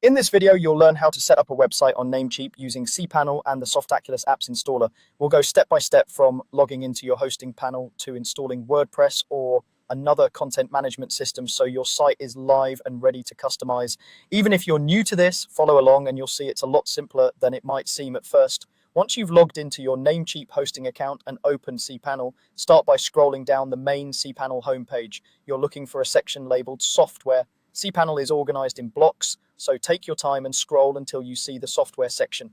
In this video, you'll learn how to set up a website on Namecheap using cPanel and the Softaculous Apps installer. We'll go step by step from logging into your hosting panel to installing WordPress or another content management system so your site is live and ready to customize. Even if you're new to this, follow along and you'll see it's a lot simpler than it might seem at first. Once you've logged into your Namecheap hosting account and opened cPanel, start by scrolling down the main cPanel homepage. You're looking for a section labeled Software. cPanel is organized in blocks, so take your time and scroll until you see the software section.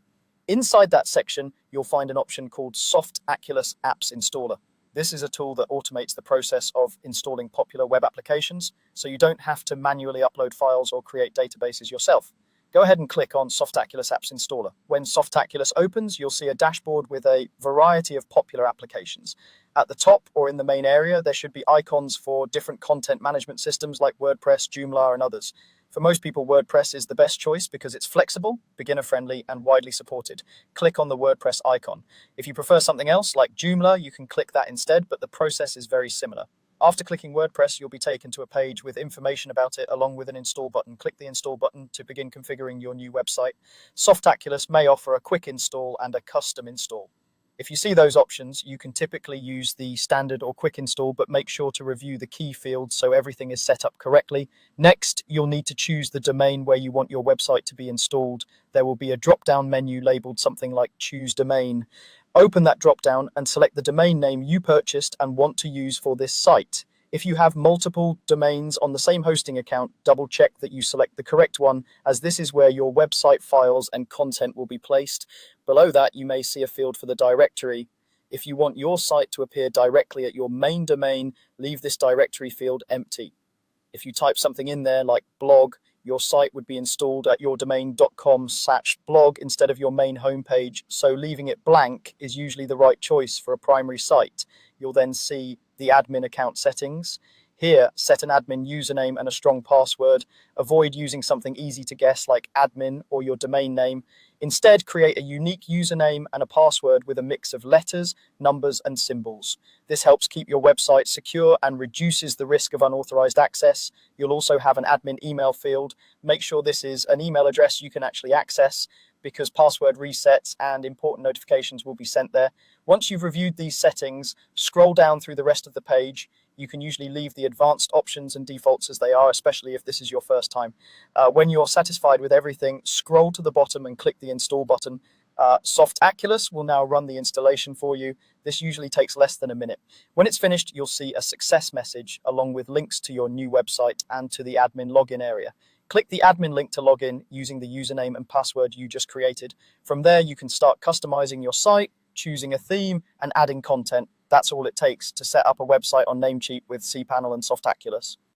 Inside that section, you'll find an option called Softaculous Apps Installer. This is a tool that automates the process of installing popular web applications, so you don't have to manually upload files or create databases yourself. Go ahead and click on Softaculous Apps Installer. When Softaculous opens, you'll see a dashboard with a variety of popular applications. At the top or in the main area, there should be icons for different content management systems like WordPress, Joomla, and others. For most people, WordPress is the best choice because it's flexible, beginner-friendly, and widely supported. Click on the WordPress icon. If you prefer something else like Joomla, you can click that instead, but the process is very similar. After clicking WordPress, you'll be taken to a page with information about it along with an install button. Click the install button to begin configuring your new website. Softaculous may offer a quick install and a custom install. If you see those options, you can typically use the standard or quick install, but make sure to review the key fields so everything is set up correctly. Next, you'll need to choose the domain where you want your website to be installed. There will be a drop-down menu labeled something like Choose Domain. Open that drop-down and select the domain name you purchased and want to use for this site. If you have multiple domains on the same hosting account, double check that you select the correct one, as this is where your website files and content will be placed. Below that, you may see a field for the directory. If you want your site to appear directly at your main domain, leave this directory field empty. If you type something in there like blog, your site would be installed at your domain.com/blog instead of your main homepage, so leaving it blank is usually the right choice for a primary site. You'll then see the admin account settings. Here, set an admin username and a strong password. Avoid using something easy to guess like admin or your domain name. Instead, create a unique username and a password with a mix of letters, numbers, and symbols. This helps keep your website secure and reduces the risk of unauthorized access. You'll also have an admin email field. Make sure this is an email address you can actually access, because password resets and important notifications will be sent there. Once you've reviewed these settings, scroll down through the rest of the page. You can usually leave the advanced options and defaults as they are, especially if this is your first time. When you're satisfied with everything, scroll to the bottom and click the install button. Softaculous will now run the installation for you. This usually takes less than a minute. When it's finished, you'll see a success message along with links to your new website and to the admin login area. Click the admin link to log in using the username and password you just created. From there, you can start customizing your site, choosing a theme, and adding content. That's all it takes to set up a website on Namecheap with cPanel and Softaculous.